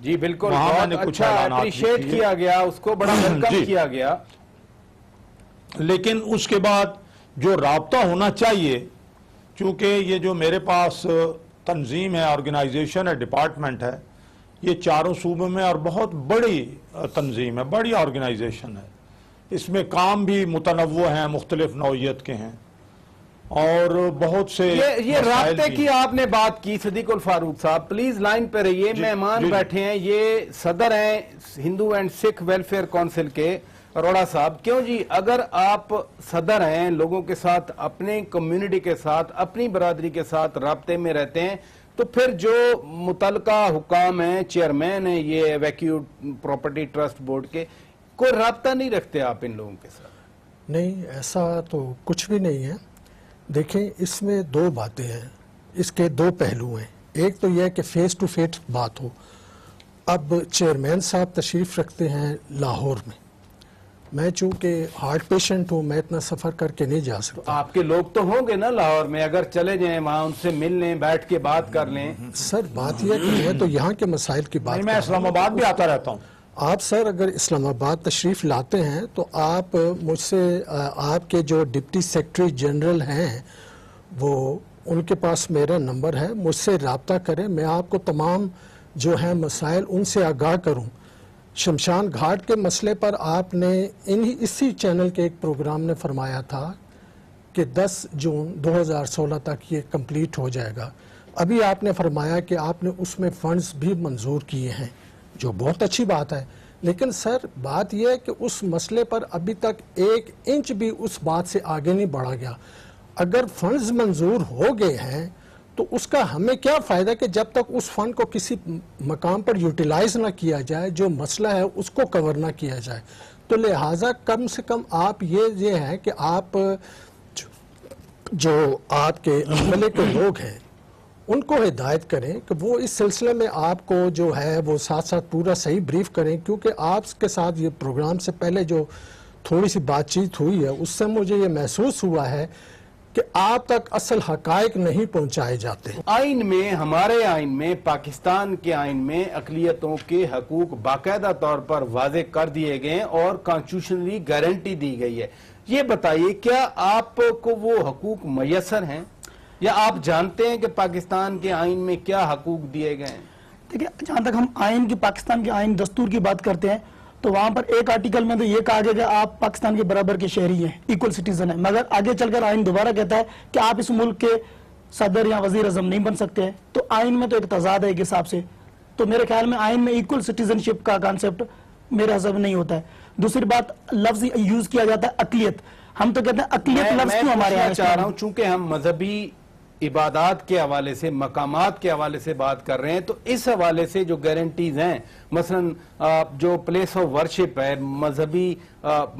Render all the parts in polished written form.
جی بالکل، وہاں میں نے بہت کچھ اچھا اعلانات بھی اپریشیٹ کیے۔ کیا گیا، اس کو بڑا ویلکم جی۔ کیا گیا۔ لیکن اس کے بعد جو رابطہ ہونا چاہیے، چونکہ یہ جو میرے پاس تنظیم ہے، آرگنائزیشن ہے، ڈپارٹمنٹ ہے، یہ چاروں صوبوں میں اور بہت بڑی تنظیم ہے، بڑی آرگنائزیشن ہے، اس میں کام بھی متنوع ہیں، مختلف نوعیت کے ہیں اور بہت سے یہ مسائل رابطے بھی کی ہیں۔ آپ نے بات کی صدیق الفاروق صاحب، پلیز لائن پہ رہیے، مہمان بیٹھے ہیں، یہ صدر ہیں ہندو اینڈ سکھ ویلفیئر کونسل کے اروڑا صاحب۔ کیوں جی، اگر آپ صدر ہیں، لوگوں کے ساتھ، اپنے کمیونٹی کے ساتھ، اپنی برادری کے ساتھ رابطے میں رہتے ہیں، تو پھر جو متعلقہ حکام ہیں، چیئرمین ہیں یہ ویکیو پراپرٹی ٹرسٹ بورڈ کے، کوئی رابطہ نہیں رکھتے آپ ان لوگوں کے ساتھ؟ نہیں، ایسا تو کچھ بھی نہیں ہے۔ دیکھیں، اس میں دو باتیں ہیں، اس کے دو پہلو ہیں۔ ایک تو یہ ہے کہ فیس ٹو فیس بات ہو۔ اب چیئرمین صاحب تشریف رکھتے ہیں لاہور میں، میں چونکہ ہارٹ پیشنٹ ہوں، میں اتنا سفر کر کے نہیں جا سکتا۔ آپ کے لوگ تو ہوں گے نا لاہور میں، اگر چلے جائیں وہاں ان سے مل لیں، بیٹھ کے بات کر لیں۔ سر بات یہ ہے کہ میں تو یہاں کے مسائل کی بات نہیں، میں کر رہا اسلام ہوں۔ آباد بھی آتا رہتا ہوں۔ آپ سر اگر اسلام آباد تشریف لاتے ہیں تو آپ مجھ سے، آپ کے جو ڈپٹی سیکرٹری جنرل ہیں وہ، ان کے پاس میرا نمبر ہے، مجھ سے رابطہ کریں، میں آپ کو تمام جو ہیں مسائل ان سے آگاہ کروں۔ شمشان گھاٹ کے مسئلے پر آپ نے اسی چینل کے ایک پروگرام نے فرمایا تھا کہ 10 جون 2016 تک یہ کمپلیٹ ہو جائے گا۔ ابھی آپ نے فرمایا کہ آپ نے اس میں فنڈز بھی منظور کیے ہیں، جو بہت اچھی بات ہے، لیکن سر بات یہ ہے کہ اس مسئلے پر ابھی تک 1 انچ بھی اس بات سے آگے نہیں بڑھا گیا۔ اگر فنڈز منظور ہو گئے ہیں تو اس کا ہمیں کیا فائدہ کہ جب تک اس فنڈ کو کسی مقام پر یوٹیلائز نہ کیا جائے، جو مسئلہ ہے اس کو کور نہ کیا جائے۔ تو لہٰذا کم سے کم آپ یہ ہے کہ آپ جو آپ کے عملے کے لوگ ہیں ان کو ہدایت کریں کہ وہ اس سلسلے میں آپ کو جو ہے وہ ساتھ ساتھ پورا صحیح بریف کریں، کیونکہ آپ کے ساتھ یہ پروگرام سے پہلے جو تھوڑی سی بات چیت ہوئی ہے اس سے مجھے یہ محسوس ہوا ہے کہ آپ تک اصل حقائق نہیں پہنچائے جاتے۔ آئین میں، ہمارے آئین میں، پاکستان کے آئین میں اقلیتوں کے حقوق باقاعدہ طور پر واضح کر دیے گئے اور کانسٹیٹیوشنلی گارنٹی دی گئی ہے۔ یہ بتائیے کیا آپ کو وہ حقوق میسر ہیں یا آپ جانتے ہیں کہ پاکستان کے آئین میں کیا حقوق دیے گئے ہیں؟ دیکھیں، جہاں تک ہم آئین کی، پاکستان کے آئین دستور کی بات کرتے ہیں تو وہاں پر ایک آرٹیکل میں تو یہ کہا گیا کہ آپ پاکستان کے برابر کے شہری ہیں، ایکول سٹیزن ہیں، مگر آگے چل کر آئین دوبارہ کہتا ہے کہ آپ اس ملک کے صدر یا وزیر اعظم نہیں بن سکتے ہیں۔ تو آئین میں تو ایک تضاد ہے ایک حساب سے، تو میرے خیال میں آئین میں ایکول سٹیزن شپ کا کانسیپٹ میرے حساب نہیں ہوتا ہے۔ دوسری بات، لفظ یوز کیا جاتا ہے اقلیت، ہم تو کہتے ہیں اقلیت لفظ کیوں ہمارے میں چاہ رہا ہوں چونکہ ہم مذہبی عبادات کے حوالے سے، مقامات کے حوالے سے بات کر رہے ہیں، تو اس حوالے سے جو گارنٹیز ہیں، مثلا جو پلیس آف ورشپ ہے، مذہبی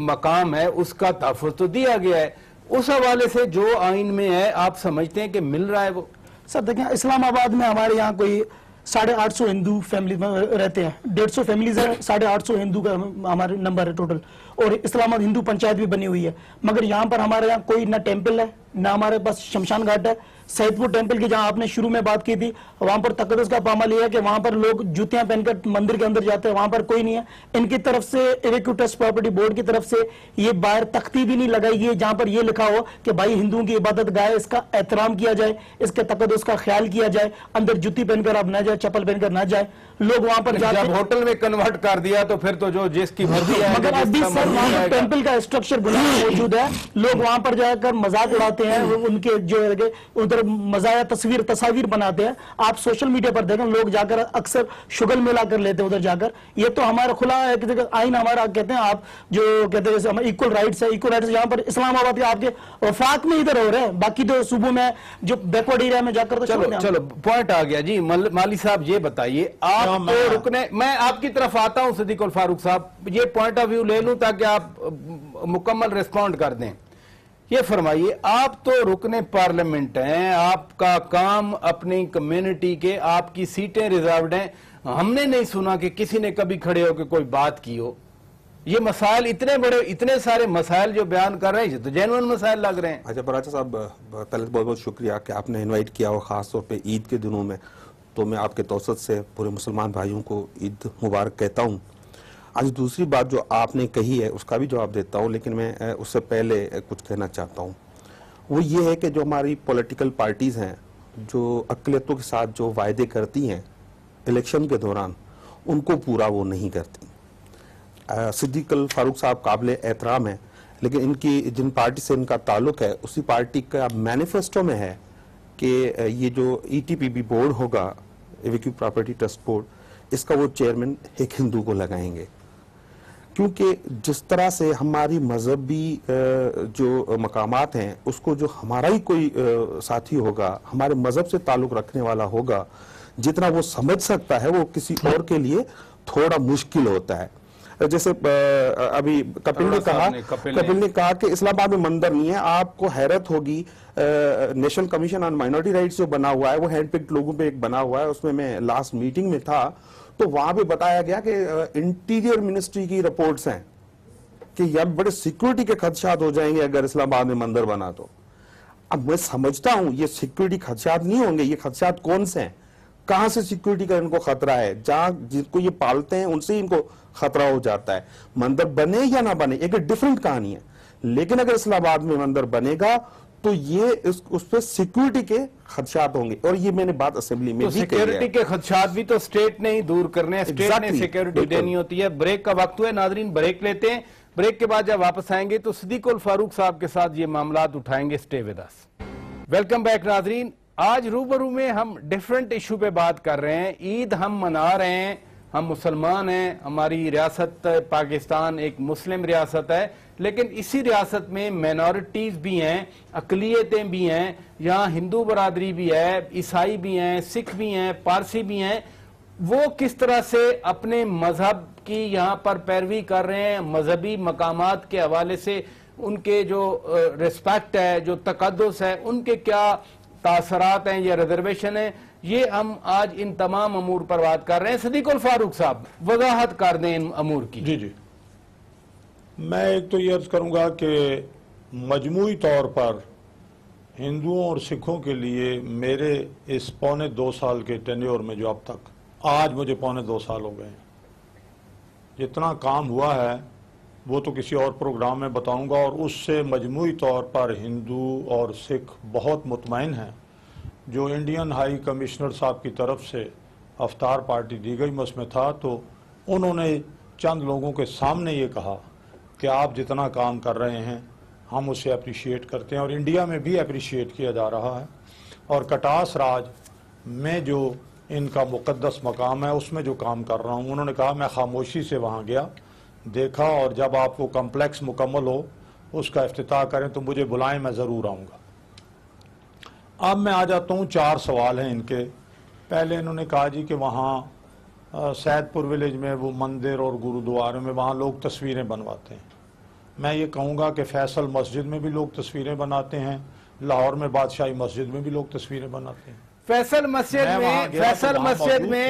مقام ہے، اس کا تحفظ تو دیا گیا ہے، اس حوالے سے جو آئین میں ہے آپ سمجھتے ہیں کہ مل رہا ہے وہ؟ سر دیکھیں، اسلام آباد میں ہمارے یہاں کوئی 850 ہندو فیملی رہتے ہیں، 150 فیملیز ہیں، 850 ہندو کا ہمارے نمبر ہے ٹوٹل، اور اسلام آباد ہندو پنچایت بھی بنی ہوئی ہے، مگر یہاں پر ہمارے یہاں کوئی نہ ٹیمپل ہے، نہ ہمارے پاس شمشان گھاٹ ہے۔ سید پور ٹیمپل کی جہاں آپ نے شروع میں بات کی تھی، وہاں پر تقدس کا پامال یہ ہے کہ وہاں پر لوگ جوتیاں پہن کر مندر کے اندر جاتے ہیں، وہاں پر کوئی نہیں ہے۔ ان کی طرف سے، ایویکیو ٹرسٹ پراپرٹی بورڈ کی طرف سے یہ باہر تختی بھی نہیں لگائی گئی جہاں پر یہ لکھا ہو کہ بھائی ہندوؤں کی عبادت گاہ ہے، اس کا احترام کیا جائے، اس کے تقدس کا خیال کیا جائے، اندر جوتی پہن کر آپ نہ جائے، چپل پہن کر نہ جائے، لوگ وہاں پر جاتے جب ہوٹل میں کنورٹ کر دیا تو پھر تو جو جس کی مرضی ہے، مگر ابھی سر وہاں پر ٹیمپل کا اسٹرکچر بنا موجود ہے، لوگ وہاں پر جا کر مذاق اڑاتے ہیں، ان کے جو ادھر مزایا تصاویر بناتے ہیں۔ آپ سوشل میڈیا پر دیکھیں، لوگ جا کر اکثر شگل ملا کر لیتے ہیں ادھر جا کر۔ یہ تو ہمارا کھلا ہے کہ آئین ہمارا کہتے ہیں، آپ جو کہتے ہیں جیسے ایکول رائٹس ہے، ایکول رائٹس یہاں پر اسلام آباد کے آپ کے وفاق میں ادھر ہو رہے ہیں، باقی تو صوبوں میں جو بیکورڈ ایریا میں جا کر تو چلو پوائنٹ آ گیا جی۔ مالی صاحب یہ بتائیے، آپ تو رکنے، میں آپ کی طرف آتا ہوں صدیق الفاروق صاحب، یہ پوائنٹ آف ویو لے لوں تاکہ آپ مکمل ریسپونڈ کر دیں۔ یہ فرمائیے، آپ تو رکن پارلیمنٹ ہیں، آپ کا کام اپنی کمیونٹی کے، آپ کی سیٹیں ریزروڈ ہیں، ہم نے نہیں سنا کہ کسی نے کبھی کھڑے ہو کے کوئی بات کی ہو۔ یہ مسائل اتنے بڑے، اتنے سارے مسائل جو بیان کر رہے ہیں، یہ تو جینوئن مسائل لگ رہے ہیں۔ اچھا براچہ صاحب، پہلے بہت بہت شکریہ کہ آپ نے انوائٹ کیا ہو، خاص طور پہ عید کے دنوں میں۔ تو میں آپ کے توسط سے پورے مسلمان بھائیوں کو عید مبارک کہتا ہوں۔ آج دوسری بات جو آپ نے کہی ہے اس کا بھی جواب دیتا ہوں، لیکن میں اس سے پہلے کچھ کہنا چاہتا ہوں۔ وہ یہ ہے کہ جو ہماری پولیٹیکل پارٹیز ہیں جو اقلیتوں کے ساتھ جو وعدے کرتی ہیں الیکشن کے دوران، ان کو پورا وہ نہیں کرتی۔ صدیق الفاروق صاحب قابل احترام ہیں، لیکن ان کی جن پارٹی سے ان کا تعلق ہے اسی پارٹی کا مینیفیسٹو میں ہے کہ یہ جو ETPB بورڈ ہوگا، ایویکیو پراپرٹی ٹرسٹ بورڈ، اس کا وہ چیئرمین ایک ہندو کو لگائیں گے، کیونکہ جس طرح سے ہماری مذہبی جو مقامات ہیں اس کو جو ہمارا ہی کوئی ساتھی ہوگا، ہمارے مذہب سے تعلق رکھنے والا ہوگا، جتنا وہ سمجھ سکتا ہے وہ کسی اور کے لیے تھوڑا مشکل ہوتا ہے۔ جیسے ابھی کپل نے کہا کہ اسلام آباد میں مندر نہیں ہے، آپ کو حیرت ہوگی نیشنل کمیشن آن مائنورٹی رائٹس جو بنا ہوا ہے وہ ہینڈ پکڈ لوگوں پہ ایک بنا ہوا ہے، اس میں لاسٹ میٹنگ میں تھا تو وہاں پہ بتایا گیا کہ انٹیریئر منسٹری کی رپورٹس ہیں کہ یہ بڑے سیکیورٹی کے خدشات ہو جائیں گے اگر اسلام آباد میں مندر بنا تو۔ اب میں سمجھتا ہوں یہ سیکیورٹی خدشات نہیں ہوں گے، یہ خدشات کون سے ہیں؟ کہاں سے سیکیورٹی کا ان کو خطرہ ہے؟ جہاں جن کو یہ پالتے ہیں ان سے ان کو خطرہ ہو جاتا ہے۔ مندر بنے یا نہ بنے ایک ڈیفرنٹ کہانی ہے، لیکن اگر اسلام آباد میں مندر بنے گا تو یہ اس پہ سیکیورٹی کے خدشات ہوں گے، اور یہ میں نے بات اسمبلی میں بھی کہی ہے۔ سیکیورٹی کے خدشات بھی تو اسٹیٹ نے ہی دور کرنے ہیں، اسٹیٹ نے سیکیورٹی دینی ہوتی ہے۔ بریک کا وقت ہوا ہے ناظرین، بریک لیتے ہیں، بریک کے بعد جب واپس آئیں گے تو صدیق الفاروق صاحب کے ساتھ یہ معاملات اٹھائیں گے۔ Stay with us. Welcome back ناظرین، آج روبرو میں ہم ڈیفرنٹ ایشو پہ بات کر رہے ہیں۔ عید ہم منا رہے ہیں، ہم مسلمان ہیں، ہماری ریاست پاکستان ایک مسلم ریاست ہے، لیکن اسی ریاست میں مینورٹیز بھی ہیں، اقلیتیں بھی ہیں، یہاں ہندو برادری بھی ہے، عیسائی بھی ہیں، سکھ بھی ہیں، پارسی بھی ہیں۔ وہ کس طرح سے اپنے مذہب کی یہاں پر پیروی کر رہے ہیں، مذہبی مقامات کے حوالے سے ان کے جو ریسپیکٹ ہے، جو تقدس ہے، ان کے کیا تاثرات ہیں یا ریزرویشن ہیں، یہ ہم آج ان تمام امور پر بات کر رہے ہیں۔ صدیق الفاروق صاحب وضاحت کر دیں ان امور کی۔ جی میں ایک تو یہ عرض کروں گا کہ مجموعی طور پر ہندوؤں اور سکھوں کے لیے میرے اس 2.25 سال کے ٹینیور میں جو اب تک آج مجھے 2.25 سال ہو گئے ہیں، جتنا کام ہوا ہے وہ تو کسی اور پروگرام میں بتاؤں گا، اور اس سے مجموعی طور پر ہندو اور سکھ بہت مطمئن ہیں۔ جو انڈین ہائی کمشنر صاحب کی طرف سے افطار پارٹی دی گئی، میں اس میں تھا، تو انہوں نے چند لوگوں کے سامنے یہ کہا کہ آپ جتنا کام کر رہے ہیں ہم اسے اپریشیٹ کرتے ہیں، اور انڈیا میں بھی اپریشیٹ کیا جا رہا ہے۔ اور کٹاس راج میں جو ان کا مقدس مقام ہے اس میں جو کام کر رہا ہوں، انہوں نے کہا میں خاموشی سے وہاں گیا، دیکھا، اور جب آپ وہ کمپلیکس مکمل ہو اس کا افتتاح کریں تو مجھے بلائیں، میں ضرور آؤں گا۔ اب میں آ جاتا ہوں، 4 سوال ہیں ان کے۔ پہلے انہوں نے کہا جی کہ وہاں سید پور ولیج میں وہ مندر اور گرودوارے میں وہاں لوگ تصویریں بنواتے ہیں۔ میں یہ کہوں گا کہ فیصل مسجد میں بھی لوگ تصویریں بناتے ہیں، لاہور میں بادشاہی مسجد میں بھی لوگ تصویریں بناتے ہیں۔ فیصل مسجد میں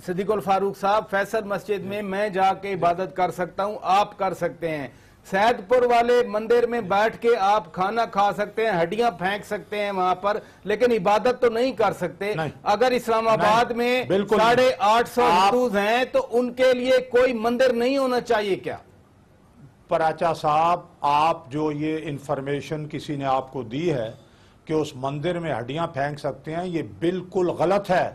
صدیق الفاروق صاحب، فیصل مسجد میں میں جا کے عبادت کر سکتا ہوں، آپ کر سکتے ہیں۔ سید پور والے مندر میں بیٹھ کے آپ کھانا کھا سکتے ہیں، ہڈیاں پھینک سکتے ہیں وہاں پر، لیکن عبادت تو نہیں کر سکتے۔ اگر اسلام آباد میں 850 ہندوز ہیں تو ان کے لیے کوئی مندر نہیں ہونا چاہیے کیا؟ پراچا صاحب، آپ جو یہ انفارمیشن کسی نے آپ کو دی ہے کہ اس مندر میں ہڈیاں پھینک سکتے ہیں، یہ بالکل غلط ہے۔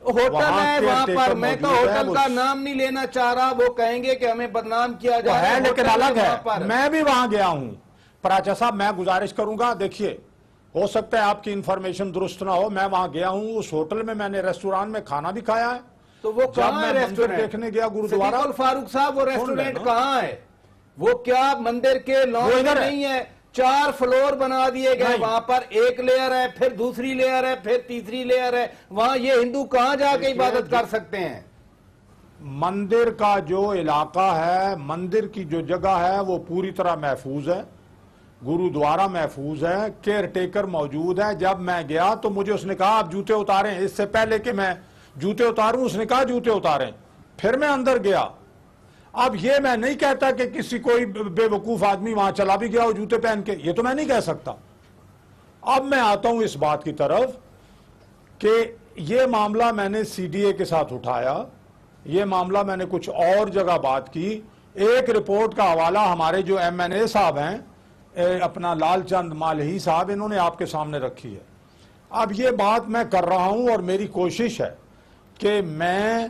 ہوٹل ہے وہاں پر، میں تو ہوٹل کا نام نہیں لینا چاہ رہا، وہ کہیں گے کہ ہمیں بدنام کیا جا رہا ہے، لیکن الگ ہے۔ میں بھی وہاں گیا ہوں پراچا صاحب، میں گزارش کروں گا، دیکھیے ہو سکتا ہے آپ کی انفارمیشن درست نہ ہو، میں وہاں گیا ہوں، اس ہوٹل میں نے ریسٹوران میں کھانا بھی کھایا ہے۔ تو وہ کہاں ہے ریسٹورنٹ دیکھنے گیا گرودوارہ؟ صدیق الفاروق صاحب، وہ ریسٹورنٹ کہاں ہے؟ وہ کیا مندر کے لان میں نہیں ہے؟ 4 فلور بنا دیے گئے، وہاں پر ایک لیئر ہے، پھر دوسری لیئر ہے، پھر تیسری لیئر ہے، وہاں یہ ہندو کہاں جا کے عبادت کر سکتے ہیں؟ مندر کا جو علاقہ ہے، مندر کی جو جگہ ہے وہ پوری طرح محفوظ ہے، گرودوارہ محفوظ ہے، کیئر ٹیکر موجود ہے۔ جب میں گیا تو مجھے اس نے کہا آپ جوتے اتاریں، اس سے پہلے کہ میں جوتے اتاروں اس نے کہا جوتے اتاریں، پھر میں اندر گیا۔ اب یہ میں نہیں کہتا کہ کسی کوئی بے وقوف آدمی وہاں چلا بھی گیا ہو جوتے پہن کے، یہ تو میں نہیں کہہ سکتا۔ اب میں آتا ہوں اس بات کی طرف کہ یہ معاملہ میں نے سی ڈی اے کے ساتھ اٹھایا, یہ معاملہ میں نے کچھ اور جگہ بات کی. ایک رپورٹ کا حوالہ ہمارے جو ایم این اے صاحب ہیں, اپنا لال چند مالہی صاحب, انہوں نے آپ کے سامنے رکھی ہے. اب یہ بات میں کر رہا ہوں اور میری کوشش ہے کہ میں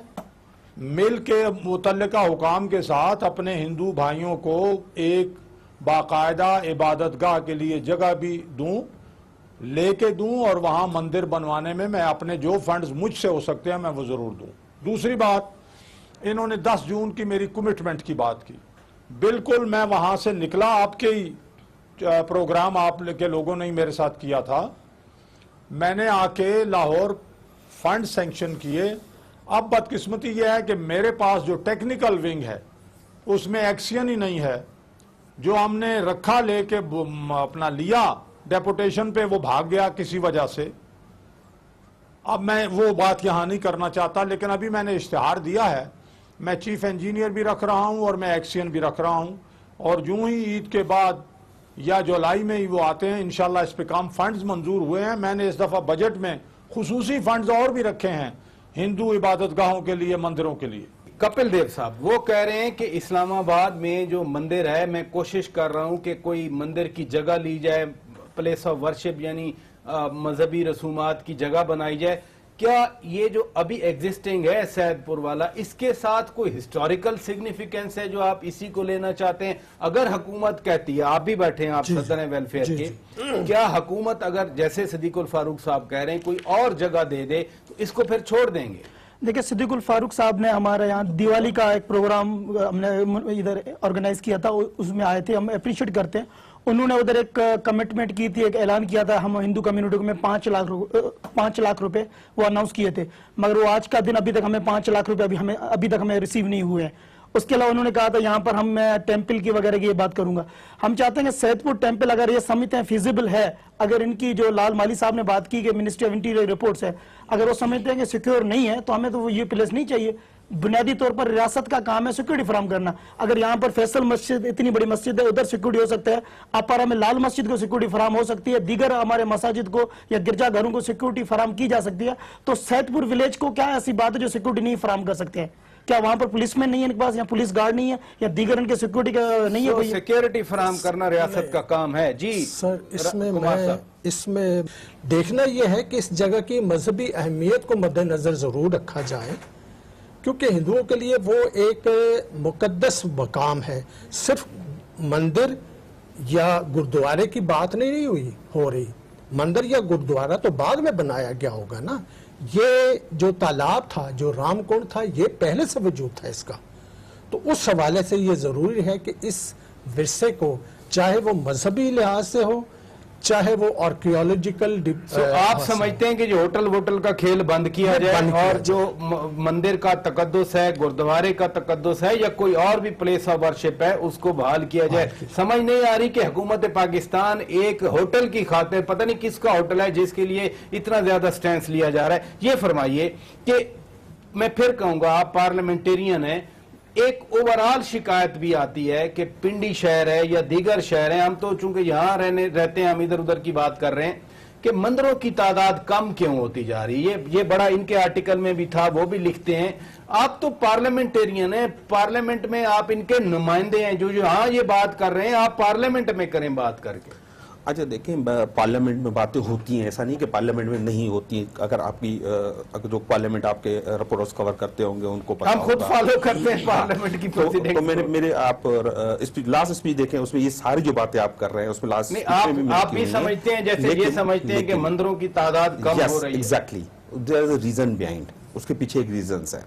مل کے متعلقہ حکام کے ساتھ اپنے ہندو بھائیوں کو ایک باقاعدہ عبادت گاہ کے لیے جگہ بھی دوں, لے کے دوں, اور وہاں مندر بنوانے میں اپنے جو فنڈز مجھ سے ہو سکتے ہیں میں وہ ضرور دوں. دوسری بات, انہوں نے 10 جون کی میری کمٹمنٹ کی بات کی. بالکل میں وہاں سے نکلا, آپ کے ہی پروگرام آپ کے لوگوں نے ہی میرے ساتھ کیا تھا, میں نے آ کے لاہور فنڈ سینکشن کیے. اب بدقسمتی یہ ہے کہ میرے پاس جو ٹیکنیکل ونگ ہے اس میں ایکشن ہی نہیں ہے. جو ہم نے رکھا لے کے اپنا لیا ڈیپوٹیشن پہ, وہ بھاگ گیا کسی وجہ سے. اب میں وہ بات یہاں نہیں کرنا چاہتا, لیکن ابھی میں نے اشتہار دیا ہے, میں چیف انجینئر بھی رکھ رہا ہوں اور میں ایکشن بھی رکھ رہا ہوں, اور جو ہی عید کے بعد یا جولائی میں ہی وہ آتے ہیں انشاءاللہ اس پہ کام. فنڈز منظور ہوئے ہیں, میں نے اس دفعہ بجٹ میں خصوصی فنڈز اور بھی رکھے ہیں ہندو عبادت گاہوں کے لیے, مندروں کے لیے. کپل دیو صاحب وہ کہہ رہے ہیں کہ اسلام آباد میں جو مندر ہے, میں کوشش کر رہا ہوں کہ کوئی مندر کی جگہ لی جائے, پلیس آف ورشپ یعنی مذہبی رسومات کی جگہ بنائی جائے. کیا یہ جو ابھی ایگزسٹنگ ہے سید پور والا, اس کے ساتھ کوئی ہسٹوریکل سگنیفیکنس ہے جو آپ اسی کو لینا چاہتے ہیں؟ اگر حکومت کہتی ہے, آپ بھی بیٹھے ہیں, آپ صدر ہیں ویلفیئر کے, کیا حکومت اگر جیسے صدیق الفاروق صاحب کہہ رہے ہیں کوئی اور جگہ دے دے تو اس کو پھر چھوڑ دیں گے؟ دیکھیں, صدیق الفاروق صاحب نے ہمارے یہاں دیوالی کا ایک پروگرام ہم نے ادھر آرگنائز کیا تھا, اس میں آئے تھے, ہم اپریشیٹ کرتے ہیں. انہوں نے ادھر ایک کمٹمنٹ کی تھی, ایک اعلان کیا تھا, ہم ہندو کمیونٹی میں 5 لاکھ روپے وہ اناؤنس کیے تھے, مگر وہ آج کا دن ابھی تک ہمیں 5 لاکھ روپے ابھی تک ہمیں ریسیو نہیں ہوئے ہیں. اس کے علاوہ انہوں نے کہا تھا یہاں پر میں ٹیمپل کی وغیرہ کی یہ بات کروں گا. ہم چاہتے ہیں کہ سید پور ٹیمپل اگر یہ سمجھتے ہیں فیزیبل ہے, اگر ان کی جو لال مالی صاحب نے بات کی کہ منسٹری آف انٹیریئر رپورٹس ہے, اگر وہ سمجھتے ہیں کہ سیکیور نہیں ہے تو ہمیں تو یہ پلیس نہیں چاہیے. بنیادی طور پر ریاست کا کام ہے سیکورٹی فراہم کرنا. اگر یہاں پر فیصل مسجد اتنی بڑی مسجد ہے, ادھر سیکورٹی ہو سکتا ہے, اپارا میں لال مسجد کو سیکورٹی فراہم ہو سکتی ہے, دیگر ہمارے مساجد کو یا گرجا گھروں کو سیکورٹی فراہم کی جا سکتی ہے, تو سید پور ولیج کو کیا ایسی بات ہے جو سیکورٹی نہیں فراہم کر سکتے ہیں؟ کیا وہاں پر پولیس مین نہیں ہے ان کے پاس, یا پولیس گارڈ نہیں ہے, یا دیگر ان کے سیکورٹی کا نہیں ہے؟ سیکورٹی فراہم کرنا ریاست کا کام ہے. جی سر, اس میں دیکھنا یہ ہے کہ اس جگہ کی مذہبی اہمیت کو مد نظر ضرور رکھا جائے, کیونکہ ہندوؤں کے لیے وہ ایک مقدس مقام ہے. صرف مندر یا گردوارے کی بات نہیں ہو رہی, مندر یا گردوارہ تو بعد میں بنایا گیا ہوگا نا. یہ جو تالاب تھا, جو رام کنڈ تھا, یہ پہلے سے وجود تھا اس کا. تو اس حوالے سے یہ ضروری ہے کہ اس ورثے کو, چاہے وہ مذہبی لحاظ سے ہو, چاہے وہ آرکیولوجیکل, آپ سمجھتے ہیں کہ جو ہوٹل ووٹل کا کھیل بند کیا جائے, اور جو مندر کا تقدس ہے, گردوارے کا تقدس ہے, یا کوئی اور بھی پلیس آف ورشپ ہے, اس کو بحال کیا جائے؟ سمجھ نہیں آ رہی کہ حکومت پاکستان ایک ہوٹل کی خاطر, پتہ نہیں کس کا ہوٹل ہے جس کے لیے اتنا زیادہ سٹینس لیا جا رہا ہے. یہ فرمائیے کہ میں پھر کہوں گا, آپ پارلیمنٹیرین ہیں, ایک اوورال شکایت بھی آتی ہے کہ پنڈی شہر ہے یا دیگر شہر ہیں, ہم تو چونکہ یہاں رہتے ہیں, ہم ادھر ادھر کی بات کر رہے ہیں, کہ مندروں کی تعداد کم کیوں ہوتی جا رہی ہے. یہ بڑا ان کے آرٹیکل میں بھی تھا, وہ بھی لکھتے ہیں. آپ تو پارلیمنٹیرین ہیں, پارلیمنٹ میں آپ ان کے نمائندے ہیں, جو ہاں یہ بات کر رہے ہیں, آپ پارلیمنٹ میں کریں بات کر کے. اچھا دیکھیں, پارلیمنٹ میں باتیں ہوتی ہیں, ایسا نہیں کہ پارلیمنٹ میں نہیں ہوتی ہیں. اگر آپ کی جو پارلیمنٹ آپ کے رپورٹس کور کرتے ہوں گے ان کو پتہ ہم خود فالو کرتے ہیں پارلیمنٹ کی تو میرے آپ لاسٹ اسپیچ دیکھیں, اس میں یہ ساری جو باتیں آپ کر رہے ہیں اس میں لاسٹ آپ بھی سمجھتے ہیں جیسے یہ سمجھتے ہیں کہ مندروں کی تعداد کم ہو رہی ہے. Exactly, there is a reason behind, اس کے پیچھے ایک ریزنس ہے.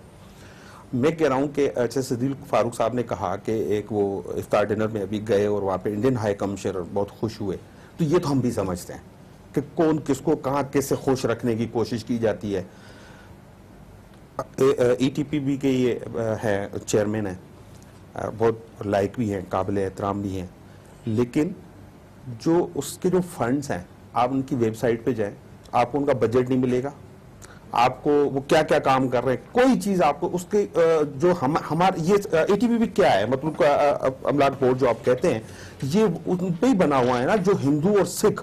میں کہہ رہا ہوں کہ صدیق فاروق صاحب نے کہا کہ ایک وہ افطار ڈنر میں ابھی گئے اور وہاں پہ انڈین ہائی کمشنر بہت خوش ہوئے, تو یہ تو ہم بھی سمجھتے ہیں کہ کون کس کو کہاں کیسے خوش رکھنے کی کوشش کی جاتی ہے. ای ٹی پی بی کے یہ ہے چیئرمین ہیں, بہت لائق بھی ہیں, قابل احترام بھی ہیں, لیکن جو اس کے جو فنڈز ہیں, آپ ان کی ویب سائٹ پہ جائیں, آپ کو ان کا بجٹ نہیں ملے گا, آپ کو وہ کیا کیا کام کر رہے ہیں, کوئی چیز آپ کو اس کے جو ہمارے یہ اے ٹی پی بھی کیا ہے, مطلب املاک بورڈ جو آپ کہتے ہیں, یہ ان پہ ہی بنا ہوا ہے نا, جو ہندو اور سکھ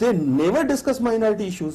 they never discuss minority issues।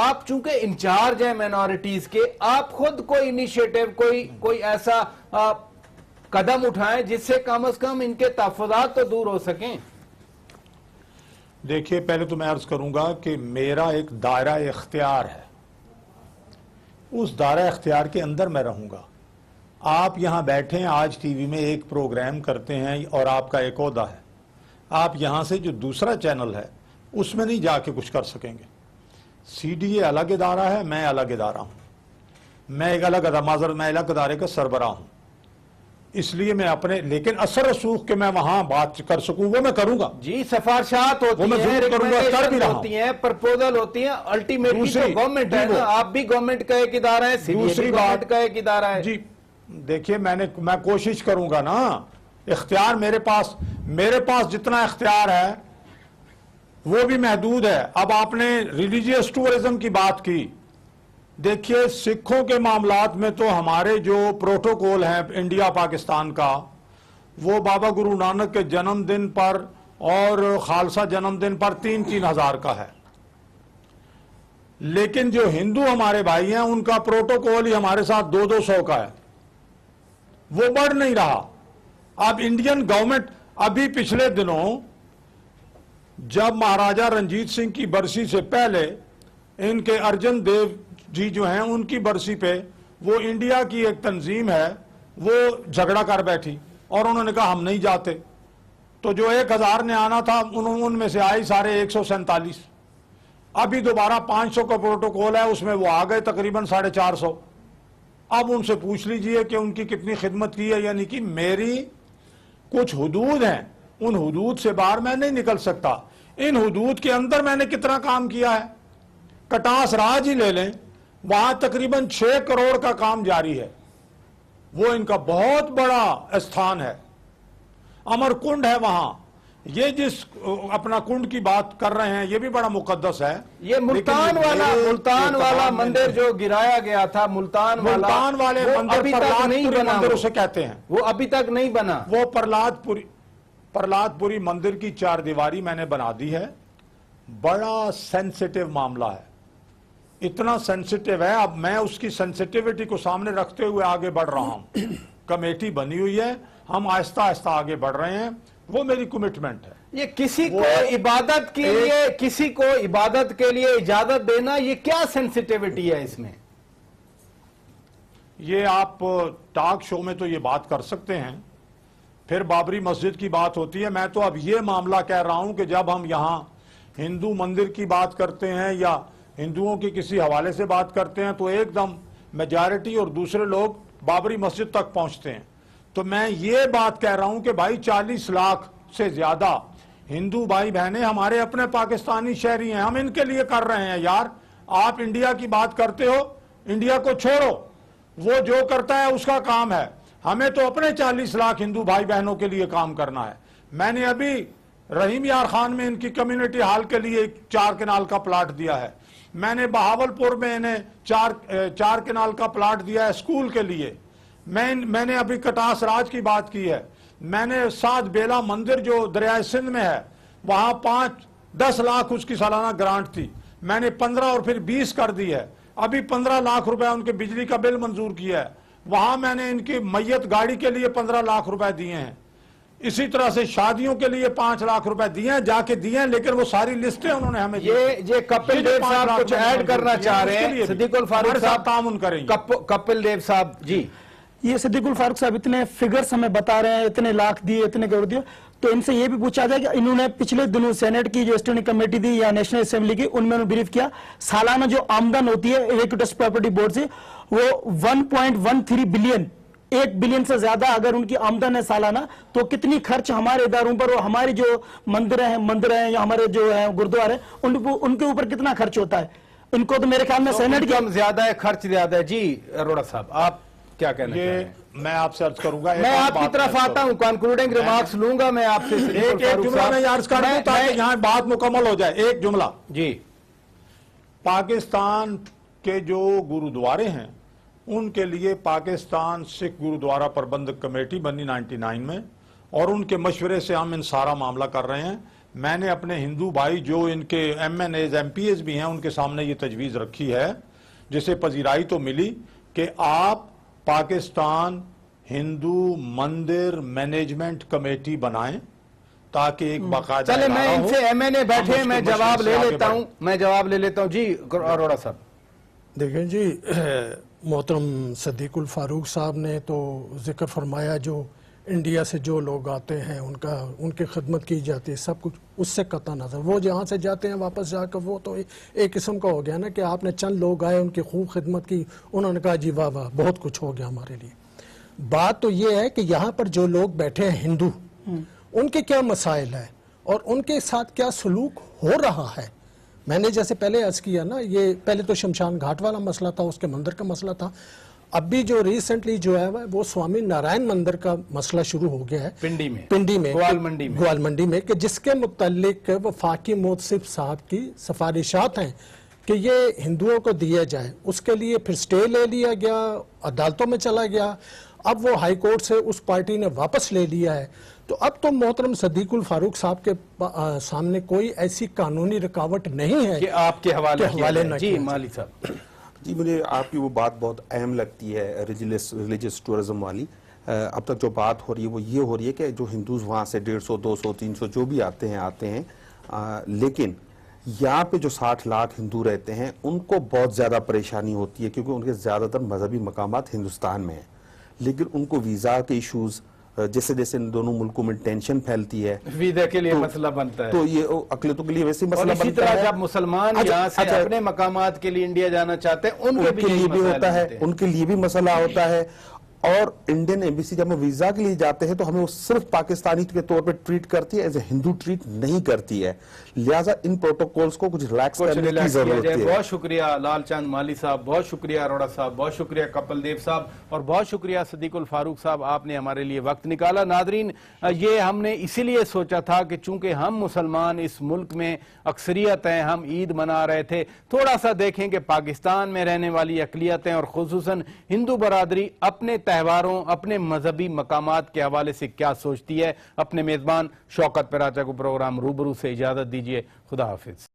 آپ چونکہ انچارج ہیں مائنورٹیز کے، آپ خود کوئی انیشیٹو، کوئی ایسا قدم اٹھائیں جس سے کم از کم ان کے تحفظات تو دور ہو سکیں. دیکھیے پہلے تو میں عرض کروں گا کہ میرا ایک دائرہ اختیار ہے، اس دائرہ اختیار کے اندر میں رہوں گا. آپ یہاں بیٹھیں، آج ٹی وی میں ایک پروگرام کرتے ہیں اور آپ کا ایک عہدہ ہے، آپ یہاں سے جو دوسرا چینل ہے اس میں نہیں جا کے کچھ کر سکیں گے. سی ڈی اے الگ ادارہ ہے، میں الگ ادارہ ہوں، میں ایک الگ ادارے کا سربراہ ہوں. اس لیے میں اپنے لیکن اثر رسوخ کہ میں وہاں بات کر سکوں وہ میں کروں گا. جی سفارشات ہوتی ہیں، ریکمنڈیشن ہوتی ہیں، پرپوزل ہوتی ہیں، الٹیمیٹلی تو گورنمنٹ ہے نا. آپ بھی گورنمنٹ کا ایک ادارہ ہے، سی ڈی اے بھی گورنمنٹ کا ایک ادارہ ہے. جی دیکھیے میں کوشش کروں گا نا. اختیار میرے پاس جتنا اختیار ہے وہ بھی محدود ہے. اب آپ نے ریلیجیس ٹورزم کی بات کی. دیکھیے سکھوں کے معاملات میں تو ہمارے جو پروٹوکول ہیں انڈیا پاکستان کا، وہ بابا گرو نانک کے جنم دن پر اور خالصہ جنم دن پر 3,000 کا ہے. لیکن جو ہندو ہمارے بھائی ہیں ان کا پروٹوکول ہی ہمارے ساتھ 200 کا ہے، وہ بڑھ نہیں رہا. اب انڈین گورنمنٹ ابھی پچھلے دنوں جب مہاراجہ رنجیت سنگھ کی برسی سے پہلے ان کے ارجن دیو جی جو ہیں ان کی برسی پہ وہ انڈیا کی ایک تنظیم ہے وہ جھگڑا کر بیٹھی اور انہوں نے کہا ہم نہیں جاتے. تو جو 1,000 نے آنا تھا ان میں سے آئی سارے 147. ابھی دوبارہ 500 کا پروٹوکول ہے، اس میں وہ آ گئے تقریباً 450. اب ان سے پوچھ لیجئے کہ ان کی کتنی خدمت کی ہے. یعنی کہ میری کچھ حدود ہیں، ان حدود سے باہر میں نہیں نکل سکتا. ان حدود کے اندر میں نے کتنا کام کیا ہے. کٹاس راج ہی لے لیں، وہاں تقریباً 6 کروڑ کا کام جاری ہے، وہ ان کا بہت بڑا استھان ہے. امر کنڈ ہے وہاں. یہ جس اپنا کنڈ کی بات کر رہے ہیں یہ بھی بڑا مقدس ہے. یہ ملتان والا مندر جو گرایا گیا تھا، ملتان والے مندر ابھی تک نہیں بنا، مندر اسے کہتے ہیں، وہ ابھی تک نہیں بنا. وہ پرلاد پوری مندر کی 4 دیواری میں نے بنا دی ہے. بڑا سینسیٹیو معاملہ ہے، اتنا سینسیٹیو ہے. اب میں اس کی سینسیٹیوٹی کو سامنے رکھتے ہوئے آگے بڑھ رہا ہوں. کمیٹی بنی ہوئی ہے، ہم آہستہ آہستہ آگے بڑھ رہے ہیں، وہ میری کمٹمنٹ ہے. یہ کسی کو عبادت کے لیے اجازت دینا، یہ کیا سینسیٹیوٹی ہے اس میں؟ یہ آپ ٹاک شو میں تو یہ بات کر سکتے ہیں، پھر بابری مسجد کی بات ہوتی ہے. میں تو اب یہ معاملہ کہہ رہا ہوں کہ جب ہم یہاں ہندو مندر کی بات کرتے ہیں یا ہندوؤں کی کسی حوالے سے بات کرتے ہیں تو ایک دم میجارٹی اور دوسرے لوگ بابری مسجد تک پہنچتے ہیں. تو میں یہ بات کہہ رہا ہوں کہ بھائی 40 لاکھ سے زیادہ ہندو بھائی بہنیں ہمارے اپنے پاکستانی شہری ہیں، ہم ان کے لیے کر رہے ہیں. یار آپ انڈیا کی بات کرتے ہو، انڈیا کو چھوڑو، وہ جو کرتا ہے اس کا کام ہے. ہمیں تو اپنے 40 لاکھ ہندو بھائی بہنوں کے لیے کام کرنا ہے. میں نے ابھی رحیم یار خان میں ان کی کمیونٹی ہال کے لیے 4 کنال کا پلاٹ دیا ہے. میں نے بہاولپور میں انہیں 4 کنال کا پلاٹ دیا ہے سکول کے لیے. میں نے ابھی کٹاس راج کی بات کی ہے. میں نے 7 بیلا مندر جو دریائے سندھ میں ہے وہاں 5-10 لاکھ اس کی سالانہ گرانٹ تھی، میں نے 15 اور پھر 20 کر دی ہے. ابھی 15 لاکھ روپے ان کے بجلی کا بل منظور کیا ہے. وہاں میں نے ان کی میت گاڑی کے لیے 15 لاکھ روپے دیے ہیں. اسی طرح سے شادیوں کے لیے 5 لاکھ روپے دیے ہیں، جا کے دیے ہیں، لیکن وہ ساری لسٹیں انہوں نے ہمیں یہ کپل دیو صاحب کچھ ایڈ کرنا چاہ رہے ہیں. صدیق الفاروق صاحب تعاون کریں گے. کپل دیو صاحب جی، یہ صدیق الفاروق صاحب اتنے فگرز ہمیں بتا رہے ہیں، اتنے لاکھ دیے، اتنے کروڑ دیے، تو ان سے یہ بھی پوچھا جائے کہ انہوں نے پچھلے دنوں سینٹ کی جو اسٹینڈنگ کمیٹی تھی یا نیشنل اسمبلی کی، ان میں انہوں نے بریف کیا سالانہ جو آمدن ہوتی ہے ایکوٹس پراپرٹی بورڈ سے وہ 1.13 بلین، 1 بلین سے زیادہ اگر ان کی آمدن ہے سالانہ، تو کتنی خرچ ہمارے اداروں پر اور ہماری جو مندر ہیں یا ہمارے جو ہیں گردوارے ان کے اوپر کتنا خرچ ہوتا ہے. ان کو تو میرے خیال میں سینٹ کی زیادہ ہے، خرچ زیادہ ہے. جی اروڑا صاحب آپ کیا کہنا چاہ رہے ہیں؟ میں آپ سے عرض کروں گا، میں آپ کی طرف آتا ہوں، کنکلوڈنگ ریمارکس لوں گا میں آپ سے. ایک جملہ میں عرض کر دوں تاکہ یہاں بات مکمل ہو جائے. ایک جملہ. جی، پاکستان کے جو گرودوارے ہیں ان کے لیے پاکستان سکھ گرودوارہ پربندھک کمیٹی بنی 99 میں، اور ان کے مشورے سے ہم ان سارا معاملہ کر رہے ہیں. میں نے اپنے ہندو بھائی جو ان کے MNAs MPAs بھی ہیں ان کے سامنے یہ تجویز رکھی ہے جسے پذیرائی تو ملی کہ آپ پاکستان ہندو مندر مینجمنٹ کمیٹی بنائیں تاکہ ایک باقاعدہ چلے میں ان سے ایم این اے بیٹھے ہیں، میں جواب لے لیتا ہوں جی اروڑا صاحب۔ دیکھیں جی، محترم صدیق الفاروق صاحب نے تو ذکر فرمایا جو انڈیا سے جو لوگ آتے ہیں ان کی خدمت کی جاتی ہے، سب کچھ اس سے قطع نظر وہ جہاں سے جاتے ہیں واپس جا کر وہ تو ایک قسم کا ہو گیا نا کہ آپ نے چند لوگ آئے ان کی خوب خدمت کی، انہوں نے کہا جی واہ واہ بہت کچھ ہو گیا ہمارے لیے۔ بات تو یہ ہے کہ یہاں پر جو لوگ بیٹھے ہیں ہندو، ان کے کیا مسائل ہیں اور ان کے ساتھ کیا سلوک ہو رہا ہے۔ میں نے جیسے پہلے عرض کیا نا، یہ پہلے تو شمشان گھاٹ والا مسئلہ تھا، اس کے مندر کا مسئلہ تھا، اب بھی جو ریسنٹلی جو ہے وہ سوامی نارائن مندر کا مسئلہ شروع ہو گیا ہے پنڈی میں گوال منڈی میں، کہ جس کے متعلق وفاقی محتسب صاحب کی سفارشات ہیں کہ یہ ہندوؤں کو دیا جائے، اس کے لیے پھر سٹے لے لیا گیا، عدالتوں میں چلا گیا، اب وہ ہائی کورٹ سے اس پارٹی نے واپس لے لیا ہے۔ تو اب تو محترم صدیق الفاروق صاحب کے سامنے کوئی ایسی قانونی رکاوٹ نہیں ہے کہ آپ کے حوالے نہ جی مالی صاحب۔ جی مجھے آپ کی وہ بات بہت اہم لگتی ہے ریلیجس ٹورزم والی۔ اب تک جو بات ہو رہی ہے وہ یہ ہو رہی ہے کہ جو ہندوز وہاں سے 150 200 300 جو بھی آتے ہیں لیکن یہاں پہ جو 60 لاکھ ہندو رہتے ہیں ان کو بہت زیادہ پریشانی ہوتی ہے کیونکہ ان کے زیادہ تر مذہبی مقامات ہندوستان میں ہیں، لیکن ان کو ویزا کے ایشوز جیسے جیسے ان دونوں ملکوں میں ٹینشن پھیلتی ہے ویزا کے لیے مسئلہ بنتا ہے، تو یہ اقلیتوں کے لیے ویسے مسئلہ اور اسی بنتا ہے۔ طرح جب مسلمان یہاں سے اپنے مقامات کے لیے انڈیا جانا چاہتے ہیں ان کے لیے بھی ہوتا ہے، ان کے لیے بھی مسئلہ ہوتا ہے۔ اور انڈین ایمبیسی جب ہم ویزا کے لیے جاتے ہیں تو ہمیں وہ صرف پاکستانی کے طور پہ ٹریٹ کرتی ہے، ایز اے ہندو ٹریٹ نہیں کرتی ہے، لہٰذا ان پروٹوکولز کو کچھ ریلیکس کرنے کی ضرورت ہے۔ بہت شکریہ لال چاند مالی صاحب، بہت شکریہ اروڑا صاحب، بہت شکریہ کپل دیو صاحب، اور بہت شکریہ صدیق الفاروق صاحب، آپ نے ہمارے لیے وقت نکالا۔ ناظرین، یہ ہم نے اسی لیے سوچا تھا کہ چونکہ ہم مسلمان اس ملک میں اکثریت ہیں، ہم عید منا رہے تھے، تھوڑا سا دیکھیں کہ پاکستان میں رہنے والی اقلیتیں اور خصوصاً ہندو برادری اپنے تہواروں، اپنے مذہبی مقامات کے حوالے سے کیا سوچتی ہے۔ اپنے میزبان شوکت پراچا کو پروگرام روبرو سے اجازت دیجیے، خدا حافظ۔